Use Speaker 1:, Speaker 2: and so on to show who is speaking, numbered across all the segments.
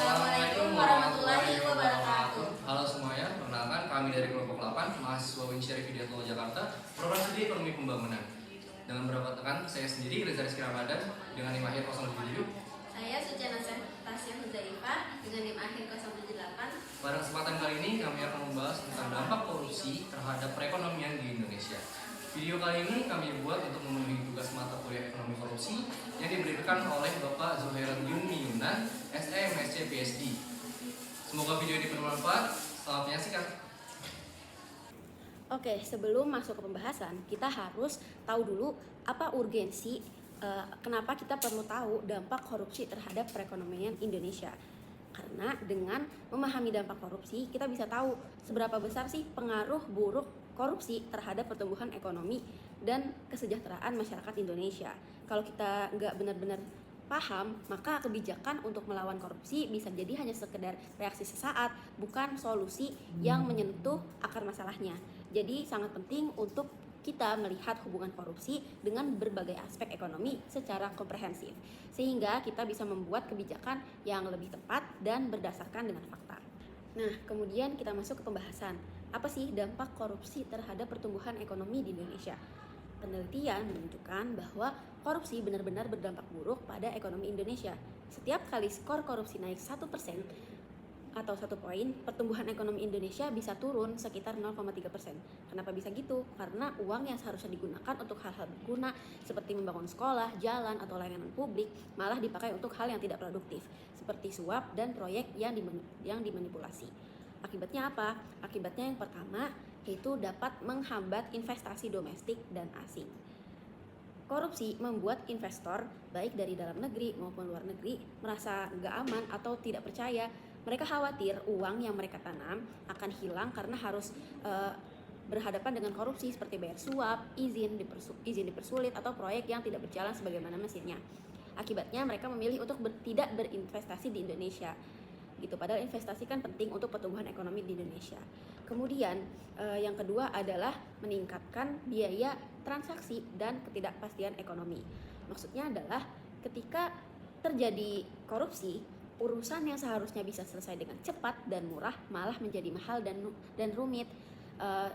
Speaker 1: Assalamualaikum warahmatullahi wabarakatuh.
Speaker 2: Halo semuanya, perkenalkan kami dari kelompok 8, mahasiswa Winsyari Widyatmoko Jakarta, Program Studi Ekonomi Pembangunan. Dengan beberapa tekan, saya sendiri Reza Rizky Ramadan dengan NIM akhir 077.
Speaker 1: Saya Suciana Tasya Huzaifah dengan NIM akhir 078.
Speaker 2: Pada kesempatan kali ini kami akan membahas tentang dampak korupsi terhadap perekonomian di Indonesia. Video kali ini kami buat untuk memenuhi tugas mata kuliah ekonomi korupsi yang diberikan oleh Bapak Zuhairuddin Yunan, SE MSc PhD. Semoga video ini bermanfaat. Selamat menyaksikan.
Speaker 3: Oke, sebelum masuk ke pembahasan, kita harus tahu dulu apa urgensi, kenapa kita perlu tahu dampak korupsi terhadap perekonomian Indonesia. Karena dengan memahami dampak korupsi, kita bisa tahu seberapa besar sih pengaruh buruk korupsi terhadap pertumbuhan ekonomi dan kesejahteraan masyarakat Indonesia. Kalau kita nggak benar-benar paham, maka kebijakan untuk melawan korupsi bisa jadi hanya sekedar reaksi sesaat, bukan solusi yang menyentuh akar masalahnya. Jadi sangat penting untuk kita melihat hubungan korupsi dengan berbagai aspek ekonomi secara komprehensif, sehingga kita bisa membuat kebijakan yang lebih tepat dan berdasarkan dengan fakta. Nah, kemudian kita masuk ke pembahasan. Apa sih dampak korupsi terhadap pertumbuhan ekonomi di Indonesia? Penelitian menunjukkan bahwa korupsi benar-benar berdampak buruk pada ekonomi Indonesia. Setiap kali skor korupsi naik 1% atau 1 poin, pertumbuhan ekonomi Indonesia bisa turun sekitar 0,3%. Kenapa bisa gitu? Karena uang yang seharusnya digunakan untuk hal-hal berguna seperti membangun sekolah, jalan, atau layanan publik malah dipakai untuk hal yang tidak produktif seperti suap dan proyek yang dimanipulasi. Akibatnya apa? Akibatnya yang pertama yaitu dapat menghambat investasi domestik dan asing. Korupsi membuat investor baik dari dalam negeri maupun luar negeri merasa nggak aman atau tidak percaya. Mereka khawatir uang yang mereka tanam akan hilang karena harus berhadapan dengan korupsi seperti bayar suap, izin dipersulit atau proyek yang tidak berjalan sebagaimana mestinya. Akibatnya mereka memilih untuk tidak berinvestasi di Indonesia. Gitu, padahal investasi kan penting untuk pertumbuhan ekonomi di Indonesia. Kemudian yang kedua adalah meningkatkan biaya transaksi dan ketidakpastian ekonomi. Maksudnya adalah ketika terjadi korupsi, urusan yang seharusnya bisa selesai dengan cepat dan murah malah menjadi mahal dan rumit.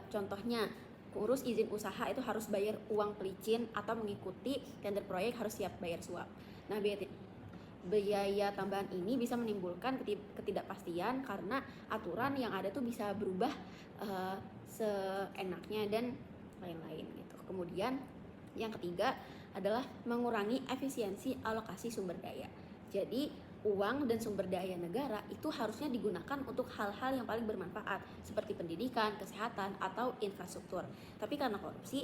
Speaker 3: Contohnya, urus izin usaha itu harus bayar uang pelicin atau mengikuti tender proyek harus siap bayar suap. Nah, biaya tambahan ini bisa menimbulkan ketidakpastian karena aturan yang ada tuh bisa berubah seenaknya dan lain-lain gitu. Kemudian yang ketiga adalah mengurangi efisiensi alokasi sumber daya. Jadi uang dan sumber daya negara itu harusnya digunakan untuk hal-hal yang paling bermanfaat seperti pendidikan, kesehatan, atau infrastruktur. Tapi karena korupsi,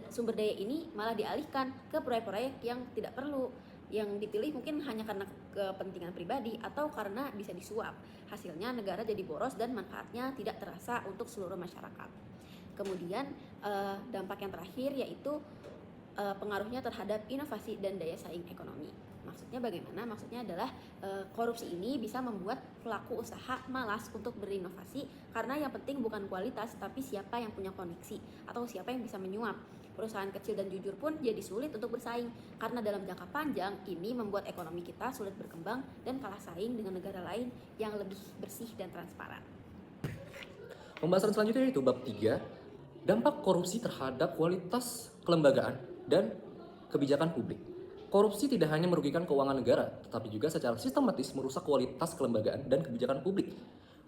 Speaker 3: sumber daya ini malah dialihkan ke proyek-proyek yang tidak perlu, yang dipilih mungkin hanya karena kepentingan pribadi atau karena bisa disuap. Hasilnya negara jadi boros dan manfaatnya tidak terasa untuk seluruh masyarakat. Kemudian dampak yang terakhir yaitu pengaruhnya terhadap inovasi dan daya saing ekonomi. Maksudnya bagaimana? Maksudnya adalah korupsi ini bisa membuat pelaku usaha malas untuk berinovasi karena yang penting bukan kualitas tapi siapa yang punya koneksi atau siapa yang bisa menyuap. Perusahaan kecil dan jujur pun jadi sulit untuk bersaing karena dalam jangka panjang ini membuat ekonomi kita sulit berkembang dan kalah saing dengan negara lain yang lebih bersih dan transparan.
Speaker 4: Pembahasan selanjutnya yaitu bab 3, dampak korupsi terhadap kualitas kelembagaan dan kebijakan publik. Korupsi tidak hanya merugikan keuangan negara, tetapi juga secara sistematis merusak kualitas kelembagaan dan kebijakan publik.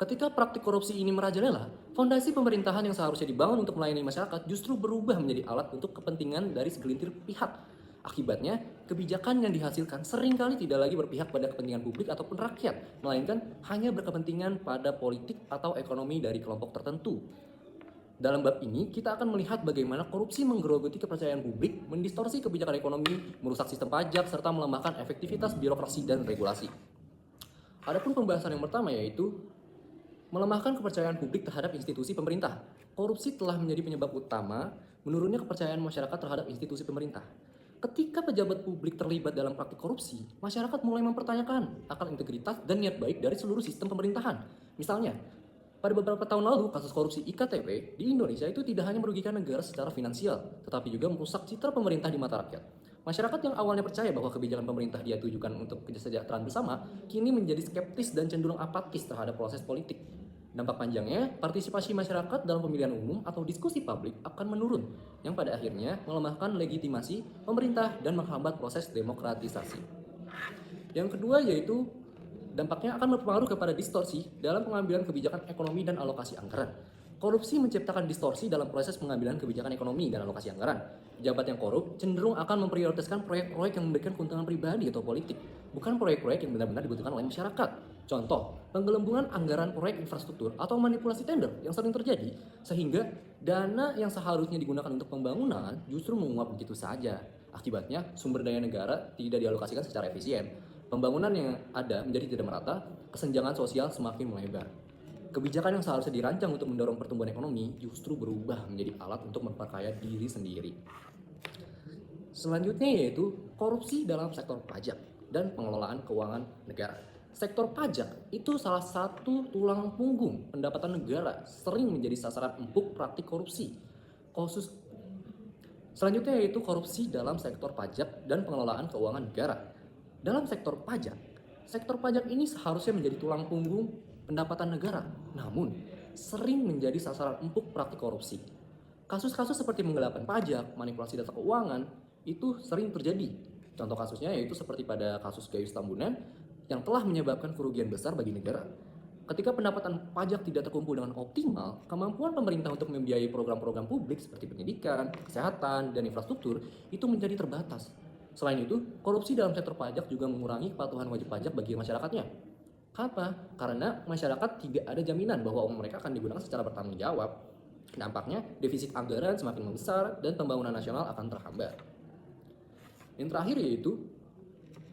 Speaker 4: Ketika praktik korupsi ini merajalela, fondasi pemerintahan yang seharusnya dibangun untuk melayani masyarakat justru berubah menjadi alat untuk kepentingan dari segelintir pihak. Akibatnya, kebijakan yang dihasilkan seringkali tidak lagi berpihak pada kepentingan publik ataupun rakyat, melainkan hanya berkepentingan pada politik atau ekonomi dari kelompok tertentu. Dalam bab ini, kita akan melihat bagaimana korupsi menggerogoti kepercayaan publik, mendistorsi kebijakan ekonomi, merusak sistem pajak, serta melemahkan efektivitas birokrasi dan regulasi. Adapun pembahasan yang pertama yaitu melemahkan kepercayaan publik terhadap institusi pemerintah. Korupsi telah menjadi penyebab utama menurunnya kepercayaan masyarakat terhadap institusi pemerintah. Ketika pejabat publik terlibat dalam praktik korupsi, masyarakat mulai mempertanyakan akan integritas dan niat baik dari seluruh sistem pemerintahan. Misalnya, pada beberapa tahun lalu, kasus korupsi IKTP di Indonesia itu tidak hanya merugikan negara secara finansial, tetapi juga merusak citra pemerintah di mata rakyat. Masyarakat yang awalnya percaya bahwa kebijakan pemerintah dia tujukan untuk kesejahteraan bersama, kini menjadi skeptis dan cenderung apatis terhadap proses politik. Dampak panjangnya, partisipasi masyarakat dalam pemilihan umum atau diskusi publik akan menurun, yang pada akhirnya melemahkan legitimasi pemerintah dan menghambat proses demokratisasi. Yang kedua yaitu dampaknya akan berpengaruh kepada distorsi dalam pengambilan kebijakan ekonomi dan alokasi anggaran. Korupsi menciptakan distorsi dalam proses pengambilan kebijakan ekonomi dan alokasi anggaran. Pejabat yang korup cenderung akan memprioritaskan proyek-proyek yang memberikan keuntungan pribadi atau politik, bukan proyek-proyek yang benar-benar dibutuhkan oleh masyarakat. Contoh, penggelembungan anggaran proyek infrastruktur atau manipulasi tender yang sering terjadi, sehingga dana yang seharusnya digunakan untuk pembangunan justru menguap begitu saja. Akibatnya, sumber daya negara tidak dialokasikan secara efisien. Pembangunan yang ada menjadi tidak merata, kesenjangan sosial semakin melebar. Kebijakan yang seharusnya dirancang untuk mendorong pertumbuhan ekonomi justru berubah menjadi alat untuk memperkaya diri sendiri. Selanjutnya yaitu korupsi dalam sektor pajak dan pengelolaan keuangan negara. Sektor pajak itu salah satu tulang punggung pendapatan negara, sering menjadi sasaran empuk praktik korupsi. Selanjutnya yaitu korupsi dalam sektor pajak dan pengelolaan keuangan negara. Dalam sektor pajak ini seharusnya menjadi tulang punggung pendapatan negara, namun sering menjadi sasaran empuk praktik korupsi. Kasus-kasus seperti penggelapan pajak, manipulasi data keuangan, itu sering terjadi. Contoh kasusnya yaitu seperti pada kasus Gayus Tambunan yang telah menyebabkan kerugian besar bagi negara. Ketika pendapatan pajak tidak terkumpul dengan optimal, kemampuan pemerintah untuk membiayai program-program publik seperti pendidikan, kesehatan, dan infrastruktur itu menjadi terbatas. Selain itu, korupsi dalam sektor pajak juga mengurangi kepatuhan wajib pajak bagi masyarakatnya. Kenapa? Karena masyarakat tidak ada jaminan bahwa uang mereka akan digunakan secara bertanggung jawab. Dampaknya, defisit anggaran semakin membesar dan pembangunan nasional akan terhambat. Yang terakhir yaitu,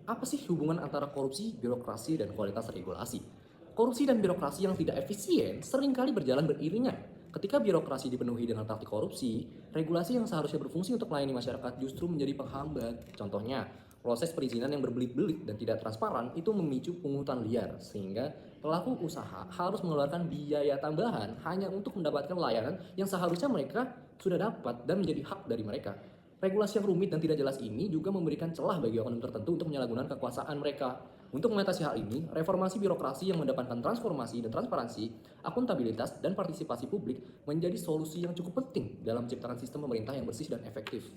Speaker 4: apa sih hubungan antara korupsi, birokrasi, dan kualitas regulasi? Korupsi dan birokrasi yang tidak efisien seringkali berjalan beriringan. Ketika birokrasi dipenuhi dengan praktik korupsi, regulasi yang seharusnya berfungsi untuk melayani masyarakat justru menjadi penghambat. Contohnya, proses perizinan yang berbelit-belit dan tidak transparan itu memicu pungutan liar, sehingga pelaku usaha harus mengeluarkan biaya tambahan hanya untuk mendapatkan layanan yang seharusnya mereka sudah dapat dan menjadi hak dari mereka. Regulasi yang rumit dan tidak jelas ini juga memberikan celah bagi oknum tertentu untuk menyalahgunakan kekuasaan mereka. Untuk mengatasi hal ini, reformasi birokrasi yang mendepankan transformasi dan transparansi, akuntabilitas, dan partisipasi publik menjadi solusi yang cukup penting dalam menciptakan sistem pemerintah yang bersih dan efektif.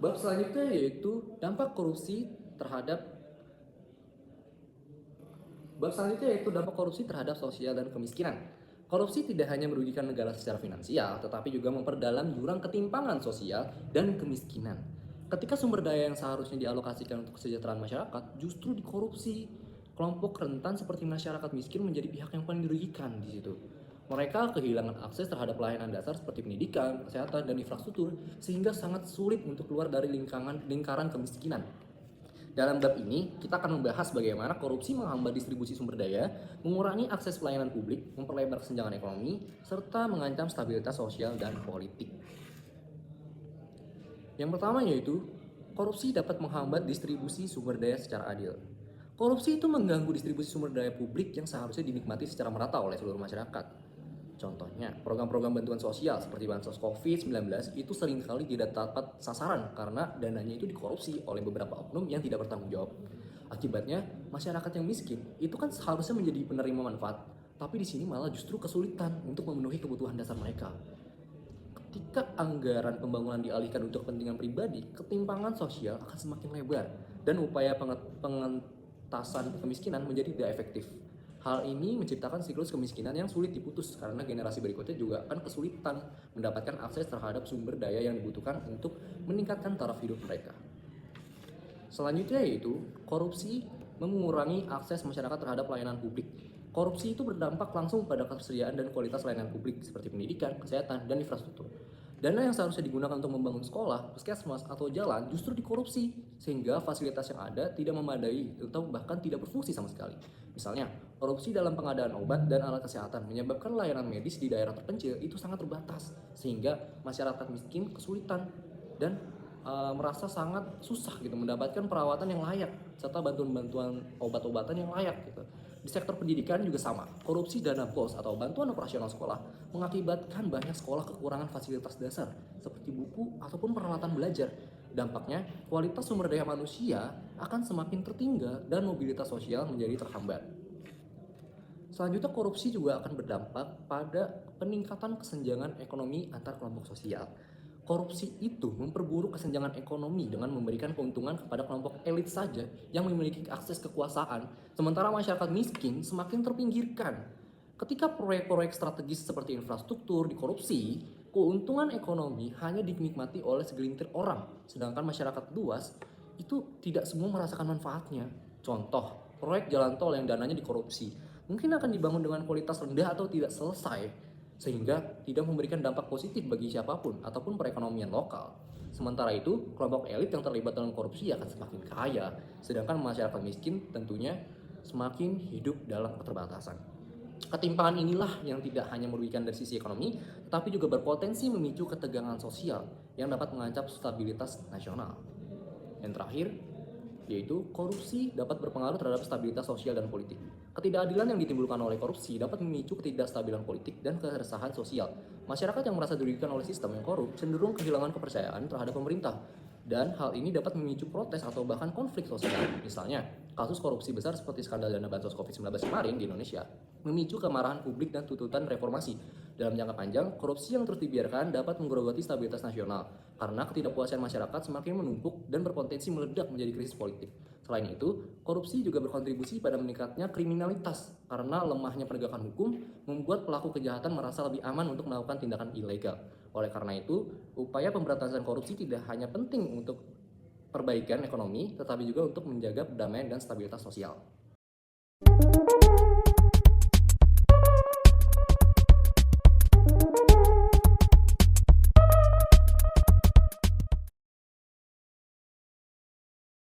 Speaker 4: Bab selanjutnya yaitu dampak korupsi terhadap sosial dan kemiskinan. Korupsi tidak hanya merugikan negara secara finansial, tetapi juga memperdalam jurang ketimpangan sosial dan kemiskinan. Ketika sumber daya yang seharusnya dialokasikan untuk kesejahteraan masyarakat justru dikorupsi, kelompok rentan seperti masyarakat miskin menjadi pihak yang paling dirugikan di situ. Mereka kehilangan akses terhadap pelayanan dasar seperti pendidikan, kesehatan, dan infrastruktur, sehingga sangat sulit untuk keluar dari lingkaran kemiskinan. Dalam bab ini, kita akan membahas bagaimana korupsi menghambat distribusi sumber daya, mengurangi akses pelayanan publik, memperlebar kesenjangan ekonomi, serta mengancam stabilitas sosial dan politik. Yang pertama yaitu, korupsi dapat menghambat distribusi sumber daya secara adil. Korupsi itu mengganggu distribusi sumber daya publik yang seharusnya dinikmati secara merata oleh seluruh masyarakat. Contohnya, program-program bantuan sosial seperti bansos COVID-19 itu seringkali tidak tepat sasaran karena dananya itu dikorupsi oleh beberapa oknum yang tidak bertanggung jawab. Akibatnya, masyarakat yang miskin itu kan seharusnya menjadi penerima manfaat, tapi di sini malah justru kesulitan untuk memenuhi kebutuhan dasar mereka. Ketika anggaran pembangunan dialihkan untuk kepentingan pribadi, ketimpangan sosial akan semakin lebar dan upaya pengentasan kemiskinan menjadi tidak efektif. Hal ini menciptakan siklus kemiskinan yang sulit diputus karena generasi berikutnya juga akan kesulitan mendapatkan akses terhadap sumber daya yang dibutuhkan untuk meningkatkan taraf hidup mereka. Selanjutnya yaitu korupsi mengurangi akses masyarakat terhadap pelayanan publik. Korupsi itu berdampak langsung pada ketersediaan dan kualitas layanan publik seperti pendidikan, kesehatan, dan infrastruktur. Dana yang seharusnya digunakan untuk membangun sekolah, puskesmas, atau jalan justru dikorupsi sehingga fasilitas yang ada tidak memadai atau bahkan tidak berfungsi sama sekali. Misalnya, korupsi dalam pengadaan obat dan alat kesehatan menyebabkan layanan medis di daerah terpencil itu sangat terbatas sehingga masyarakat miskin kesulitan dan merasa sangat susah gitu mendapatkan perawatan yang layak serta bantuan-bantuan obat-obatan yang layak gitu. Di sektor pendidikan juga sama, korupsi dana BOS atau bantuan operasional sekolah mengakibatkan banyak sekolah kekurangan fasilitas dasar seperti buku ataupun peralatan belajar. Dampaknya, kualitas sumber daya manusia akan semakin tertinggal dan mobilitas sosial menjadi terhambat. Selanjutnya, korupsi juga akan berdampak pada peningkatan kesenjangan ekonomi antar kelompok sosial. Korupsi itu memperburuk kesenjangan ekonomi dengan memberikan keuntungan kepada kelompok elit saja yang memiliki akses kekuasaan, sementara masyarakat miskin semakin terpinggirkan. Ketika proyek-proyek strategis seperti infrastruktur dikorupsi, keuntungan ekonomi hanya dinikmati oleh segelintir orang, sedangkan masyarakat luas itu tidak semua merasakan manfaatnya. Contoh, proyek jalan tol yang dananya dikorupsi mungkin akan dibangun dengan kualitas rendah atau tidak selesai, sehingga tidak memberikan dampak positif bagi siapapun ataupun perekonomian lokal. Sementara itu, kelompok elit yang terlibat dalam korupsi akan semakin kaya, sedangkan masyarakat miskin tentunya semakin hidup dalam keterbatasan. Ketimpangan inilah yang tidak hanya merugikan dari sisi ekonomi, tetapi juga berpotensi memicu ketegangan sosial yang dapat mengancam stabilitas nasional. Yang terakhir, yaitu korupsi dapat berpengaruh terhadap stabilitas sosial dan politik. Ketidakadilan yang ditimbulkan oleh korupsi dapat memicu ketidakstabilan politik dan keresahan sosial. Masyarakat yang merasa dirugikan oleh sistem yang korup cenderung kehilangan kepercayaan terhadap pemerintah. Dan hal ini dapat memicu protes atau bahkan konflik sosial. Misalnya, kasus korupsi besar seperti skandal dana bansos COVID-19 kemarin di Indonesia memicu kemarahan publik dan tuntutan reformasi. Dalam jangka panjang, korupsi yang terus dibiarkan dapat menggerogoti stabilitas nasional karena ketidakpuasan masyarakat semakin menumpuk dan berpotensi meledak menjadi krisis politik. Selain itu, korupsi juga berkontribusi pada meningkatnya kriminalitas karena lemahnya penegakan hukum membuat pelaku kejahatan merasa lebih aman untuk melakukan tindakan ilegal. Oleh karena itu, upaya pemberantasan korupsi tidak hanya penting untuk perbaikan ekonomi, tetapi juga untuk menjaga perdamaian dan stabilitas sosial.